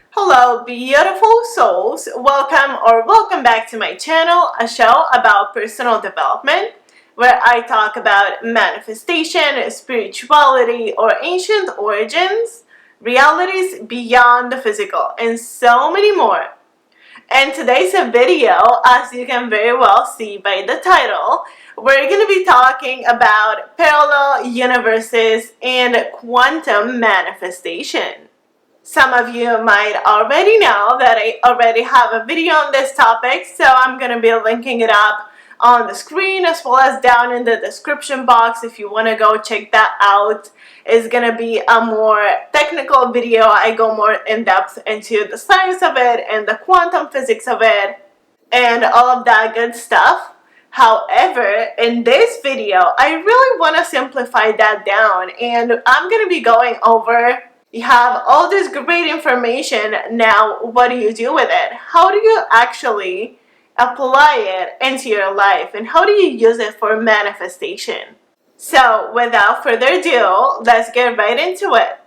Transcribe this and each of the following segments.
Hello, beautiful souls. Welcome back to my channel, a show about personal development, where I talk about manifestation, spirituality, or ancient origins, realities beyond the physical, and so many more. And today's video, as you can very well see by the title, we're going to be talking about parallel universes and quantum manifestation. Some of you might already know that I already have a video on this topic, so I'm going to be linking it up on the screen as well as down in the description box if you want to go check that out. It's going to be a more technical video. I go more in depth into the science of it and the quantum physics of it and all of that good stuff. However, in this video, I really want to simplify that down, and I'm going to be going over, you have all this great information, now what do you do with it? How do you actually apply it into your life, and how do you use it for manifestation? So without further ado, let's get right into it.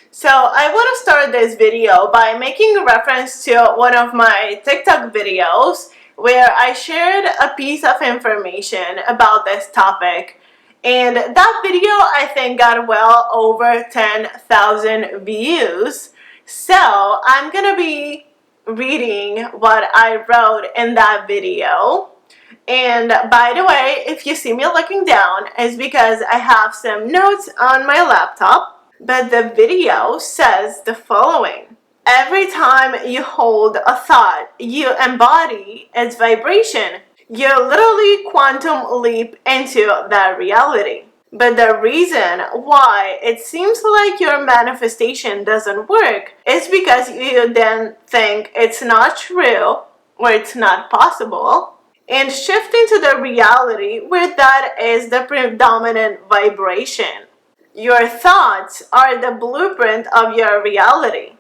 So I want to start this video by making a reference to one of my TikTok videos where I shared a piece of information about this topic. And that video, I think, got well over 10,000 views. So I'm going to be reading what I wrote in that video. And by the way, if you see me looking down, it's because I have some notes on my laptop. But the video says the following. Every time you hold a thought, you embody its vibration. You literally quantum leap into that reality. But the reason why it seems like your manifestation doesn't work is because you then think it's not true or it's not possible, and shift into the reality where that is the predominant vibration. Your thoughts are the blueprint of your reality.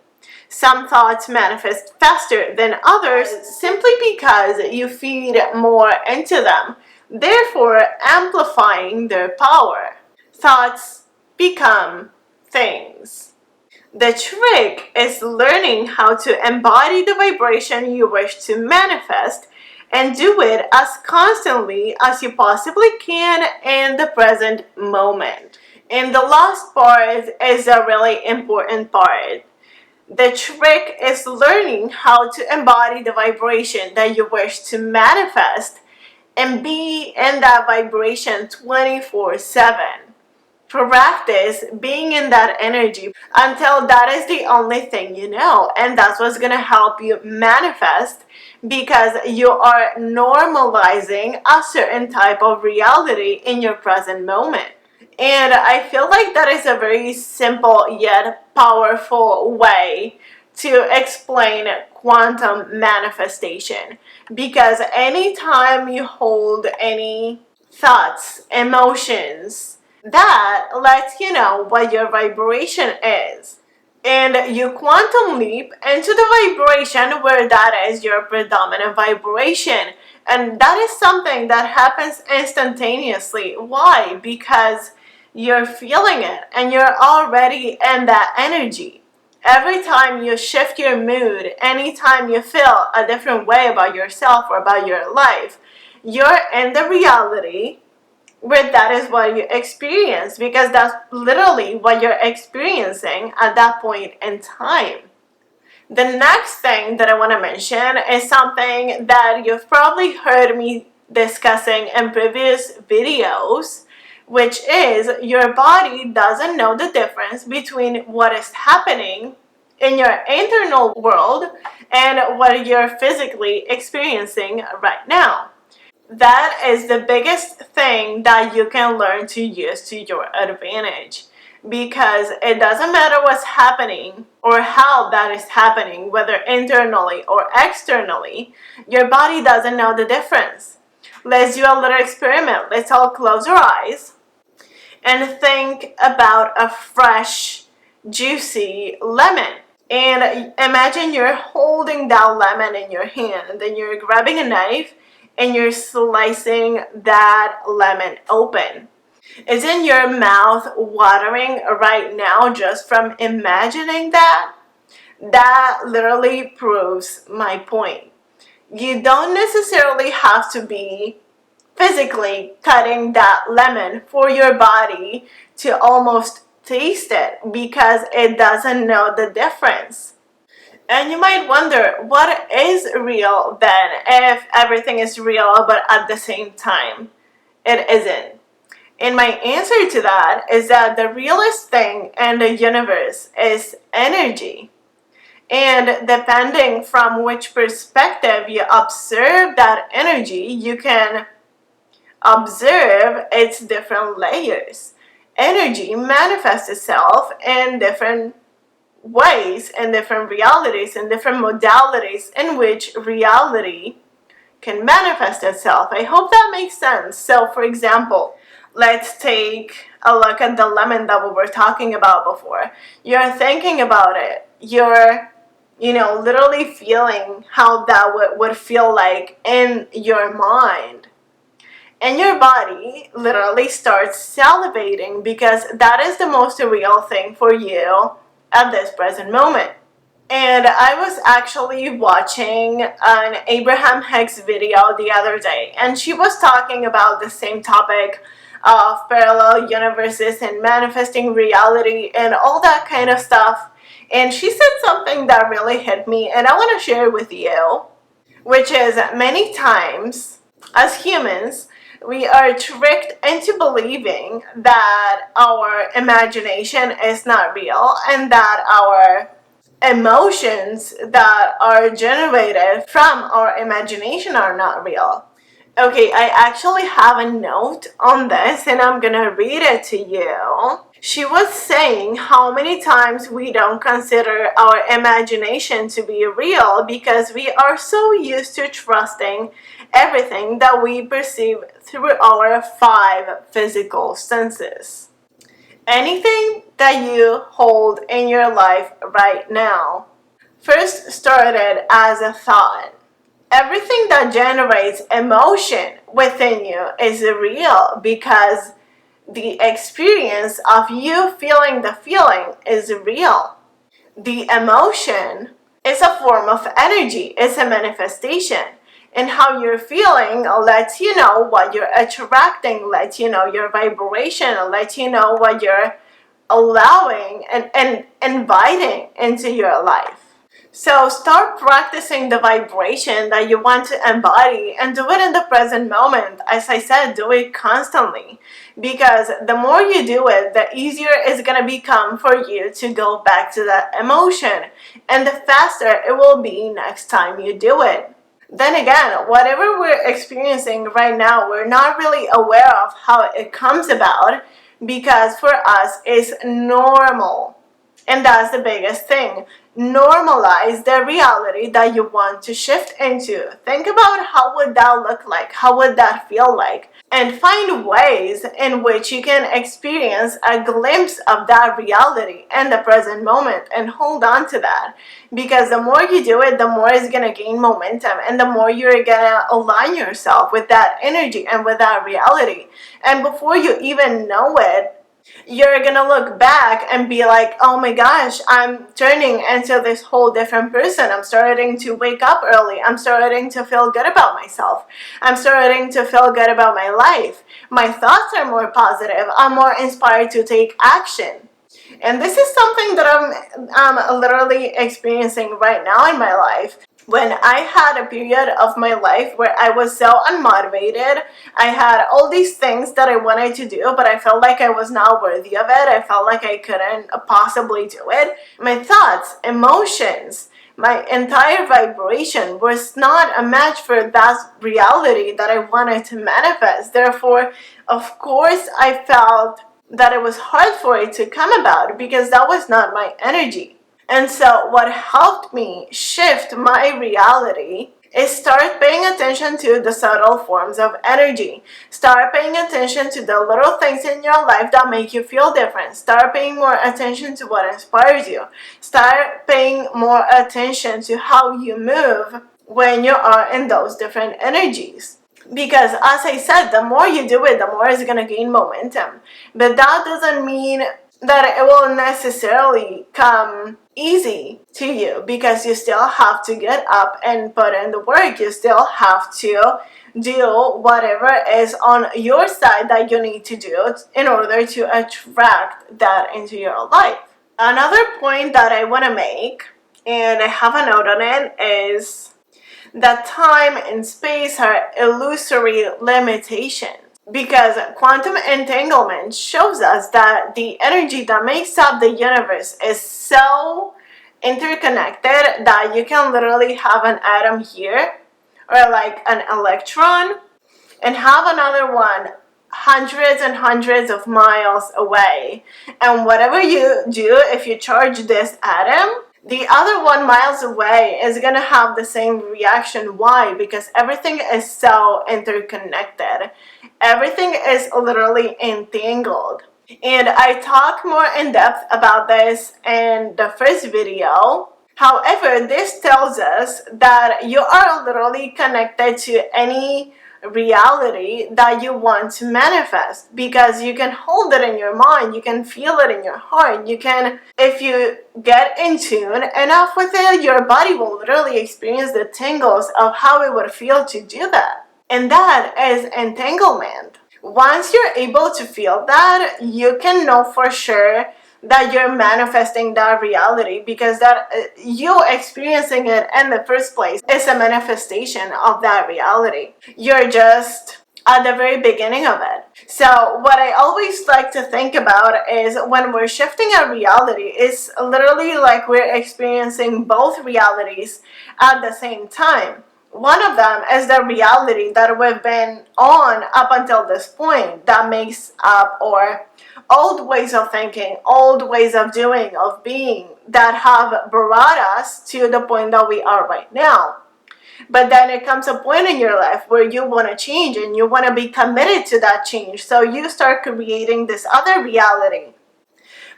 Some thoughts manifest faster than others simply because you feed more into them, therefore amplifying their power. Thoughts become things. The trick is learning how to embody the vibration you wish to manifest and do it as constantly as you possibly can in the present moment. And the last part is a really important part. The trick is learning how to embody the vibration that you wish to manifest and be in that vibration 24/7. Practice being in that energy until that is the only thing you know, and that's what's going to help you manifest, because you are normalizing a certain type of reality in your present moment. And I feel like that is a very simple yet powerful way to explain quantum manifestation. Because anytime you hold any thoughts, emotions, that lets you know what your vibration is. And you quantum leap into the vibration where that is your predominant vibration. And that is something that happens instantaneously. Why? Because you're feeling it and you're already in that energy. Every time you shift your mood, anytime you feel a different way about yourself or about your life, you're in the reality where that is what you experience, because that's literally what you're experiencing at that point in time. The next thing that I want to mention is something that you've probably heard me discussing in previous videos, which is your body doesn't know the difference between what is happening in your internal world and what you're physically experiencing right now. That is the biggest thing that you can learn to use to your advantage, because it doesn't matter what's happening or how that is happening, whether internally or externally, your body doesn't know the difference. Let's do a little experiment. Let's all close our eyes and think about a fresh, juicy lemon. And imagine you're holding that lemon in your hand, and then you're grabbing a knife and you're slicing that lemon open. Isn't your mouth watering right now just from imagining that? That literally proves my point. You don't necessarily have to be physically cutting that lemon for your body to almost taste it because it doesn't know the difference. And you might wonder, what is real then if everything is real but at the same time it isn't? And my answer to that is that the realest thing in the universe is energy. And depending from which perspective you observe that energy, you can observe its different layers. Energy manifests itself in different ways, in different realities, in different modalities in which reality can manifest itself. I hope that makes sense. So, for example, let's take a look at the lemon that we were talking about before. You're thinking about it. You're, literally feeling how that would feel like in your mind. And your body literally starts salivating because that is the most real thing for you at this present moment. And I was actually watching an Abraham Hicks video the other day, and she was talking about the same topic of parallel universes and manifesting reality and all that kind of stuff. And she said something that really hit me, and I want to share with you, which is many times as humans, we are tricked into believing that our imagination is not real and that our emotions that are generated from our imagination are not real. Okay, I actually have a note on this and I'm gonna read it to you. She was saying how many times we don't consider our imagination to be real because we are so used to trusting everything that we perceive through our 5 physical senses. Anything that you hold in your life right now first started as a thought. Everything that generates emotion within you is real because the experience of you feeling the feeling is real. The emotion is a form of energy, it's a manifestation. And how you're feeling lets you know what you're attracting, lets you know your vibration, lets you know what you're allowing and inviting into your life. So start practicing the vibration that you want to embody and do it in the present moment. As I said, do it constantly because the more you do it, the easier it's going to become for you to go back to that emotion and the faster it will be next time you do it. Then again, whatever we're experiencing right now, we're not really aware of how it comes about because for us it's normal. And that's the biggest thing. Normalize the reality that you want to shift into. Think about how would that look like? How would that feel like? And find ways in which you can experience a glimpse of that reality in the present moment and hold on to that. Because the more you do it, the more it's going to gain momentum and the more you're going to align yourself with that energy and with that reality. And before you even know it, you're gonna look back and be like, oh my gosh, I'm turning into this whole different person. I'm starting to wake up early. I'm starting to feel good about myself. I'm starting to feel good about my life. My thoughts are more positive. I'm more inspired to take action. And this is something that I'm literally experiencing right now in my life. When I had a period of my life where I was so unmotivated, I had all these things that I wanted to do, but I felt like I was not worthy of it. I felt like I couldn't possibly do it. My thoughts, emotions, my entire vibration was not a match for that reality that I wanted to manifest. Therefore, of course, I felt that it was hard for it to come about because that was not my energy. And so what helped me shift my reality is start paying attention to the subtle forms of energy. Start paying attention to the little things in your life that make you feel different. Start paying more attention to what inspires you. Start paying more attention to how you move when you are in those different energies. Because as I said, the more you do it, the more it's going to gain momentum. But that doesn't mean that it will necessarily come easy to you, because you still have to get up and put in the work. You still have to do whatever is on your side that you need to do in order to attract that into your life. Another point that I want to make, and I have a note on it, is that time and space are illusory limitations. Because quantum entanglement shows us that the energy that makes up the universe is so interconnected that you can literally have an atom here, or like an electron, and have another one hundreds and hundreds of miles away. And whatever you do, if you charge this atom, the other one miles away is going to have the same reaction. Why? Because everything is so interconnected. Everything is literally entangled. And I talk more in depth about this in the first video. However, this tells us that you are literally connected to any reality that you want to manifest, because you can hold it in your mind, you can feel it in your heart, you can, if you get in tune enough with it, your body will literally experience the tingles of how it would feel to do that. And that is entanglement. Once you're able to feel that, you can know for sure that you're manifesting that reality, because that you experiencing it in the first place is a manifestation of that reality. You're just at the very beginning of it. So what I always like to think about is, when we're shifting a reality, it's literally like we're experiencing both realities at the same time. One of them is the reality that we've been on up until this point, that makes up our old ways of thinking, old ways of doing, of being, that have brought us to the point that we are right now. But then it comes a point in your life where you want to change and you want to be committed to that change. So you start creating this other reality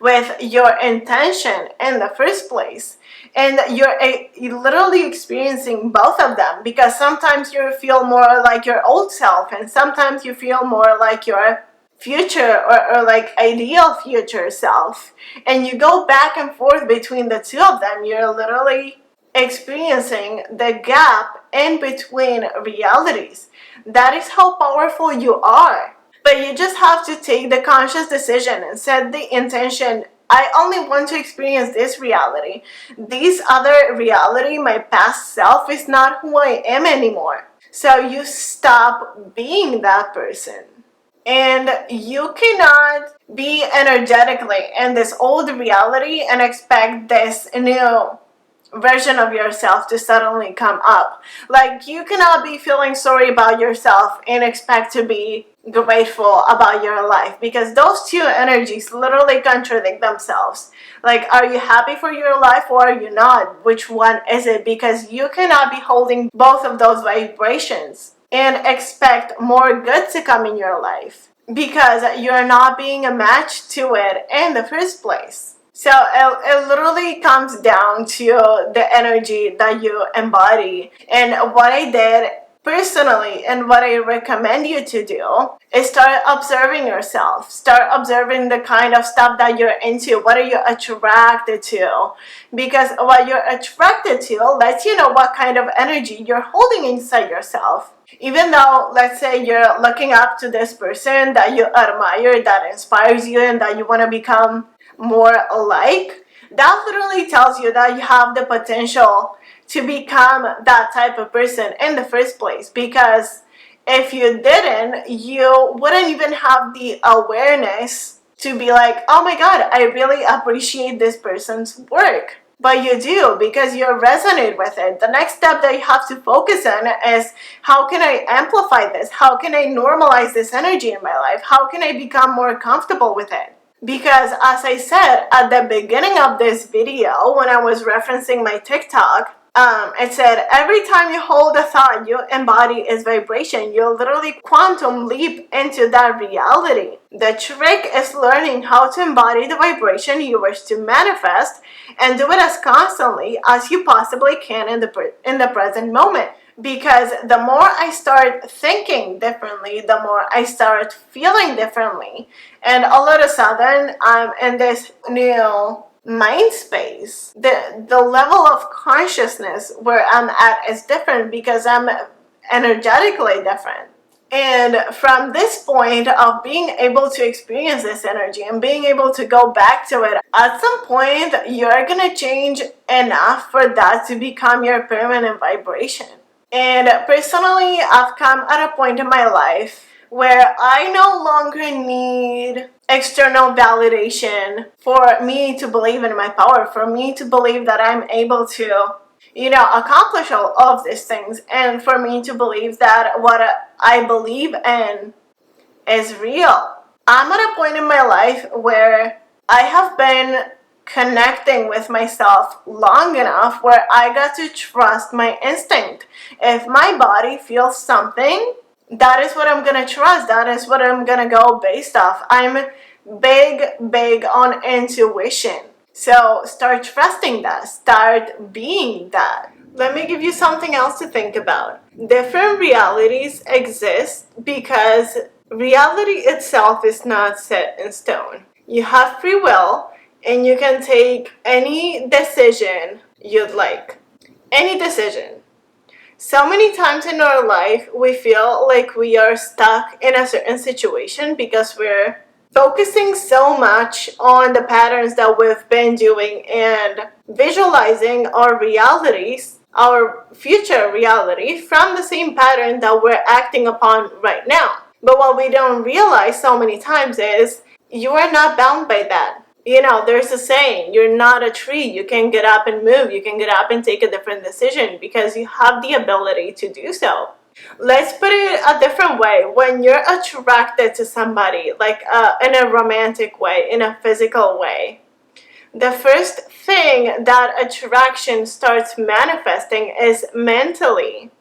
with your intention in the first place. And you're literally experiencing both of them, because sometimes you feel more like your old self, and sometimes you feel more like your future or like ideal future self. And you go back and forth between the two of them. You're literally experiencing the gap in between realities. That is how powerful you are. But you just have to take the conscious decision and set the intention. I only want to experience this reality. This other reality, my past self, is not who I am anymore. So you stop being that person. And you cannot be energetically in this old reality and expect this new version of yourself to suddenly come up. Like, you cannot be feeling sorry about yourself and expect to be grateful about your life, because those two energies literally contradict themselves. Like, are you happy for your life or are you not? Which one is it? Because you cannot be holding both of those vibrations and expect more good to come in your life, because you're not being a match to it in the first place. So it literally comes down to the energy that you embody. And what I did personally, and what I recommend you to do, is start observing yourself. Start observing the kind of stuff that you're into. What are you attracted to? Because what you're attracted to lets you know what kind of energy you're holding inside yourself. Even though, let's say, you're looking up to this person that you admire, that inspires you, and that you want to become more alike, that literally tells you that you have the potential to become that type of person in the first place. Because if you didn't, you wouldn't even have the awareness to be like, oh my god, I really appreciate this person's work. But you do, because you resonate with it. The next step that you have to focus on is, how can I amplify this? How can I normalize this energy in my life? How can I become more comfortable with it? Because as I said at the beginning of this video, when I was referencing my TikTok, it said, every time you hold a thought you embody its vibration. You literally quantum leap into that reality. The trick is learning how to embody the vibration you wish to manifest, and do it as constantly as you possibly can in the present moment. because the more I start thinking differently, the more I start feeling differently. And all of a sudden, I'm in this new mind space. The level of consciousness where I'm at is different because I'm energetically different. And from this point of being able to experience this energy and being able to go back to it, at some point you're gonna change enough for that to become your permanent vibration. And personally, I've come at a point in my life where I no longer need external validation for me to believe in my power, for me to believe that I'm able to, accomplish all of these things, and for me to believe that what I believe in is real. I'm at a point in my life where I have been connecting with myself long enough where I got to trust my instinct. If my body feels something, that is what I'm gonna trust. That is what I'm gonna go based off. I'm big on intuition. So start trusting that. Start being that. Let me give you something else to think about. Different realities exist because reality itself is not set in stone. You have free will and you can take any decision you'd like. Any decision. So many times in our life, we feel like we are stuck in a certain situation because we're focusing so much on the patterns that we've been doing and visualizing our realities, our future reality, from the same pattern that we're acting upon right now. But what we don't realize so many times is you are not bound by that. There's a saying, you're not a tree. You can get up and move. You can get up and take a different decision because you have the ability to do so. Let's put it a different way. When you're attracted to somebody, like in a romantic way, in a physical way, the first thing that attraction starts manifesting is mentally.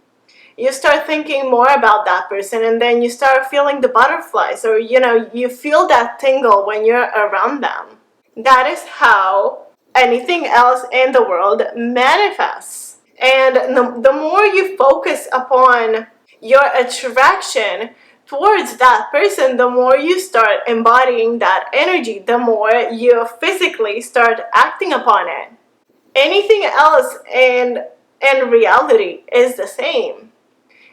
You start thinking more about that person, and then you start feeling the butterflies, or you feel that tingle when you're around them. That is how anything else in the world manifests. And the more you focus upon your attraction towards that person, the more you start embodying that energy, the more you physically start acting upon it. Anything else in reality is the same,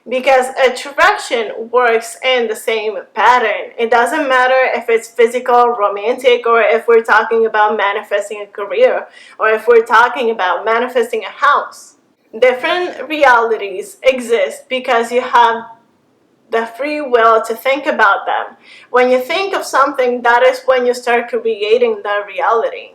because attraction works in the same pattern. It doesn't matter if it's physical, romantic, or if we're talking about manifesting a career, or if we're talking about manifesting a house. Different realities exist because you have the free will to think about them. When you think of something, that is when you start creating the reality.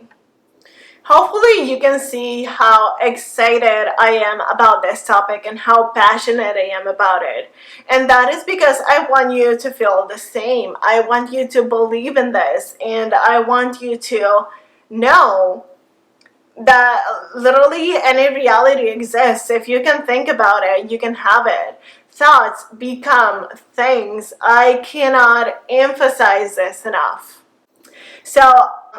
Hopefully you can see how excited I am about this topic and how passionate I am about it. And that is because I want you to feel the same. I want you to believe in this, and I want you to know that literally any reality exists. If you can think about it, you can have it. Thoughts become things. I cannot emphasize this enough. So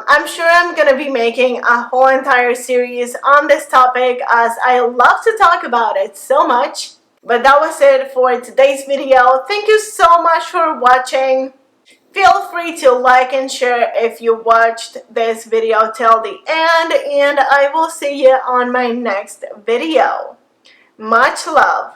I'm sure I'm going to be making a whole entire series on this topic, as I love to talk about it so much. But that was it for today's video. Thank you so much for watching. Feel free to like and share if you watched this video till the end, and I will see you on my next video. Much love.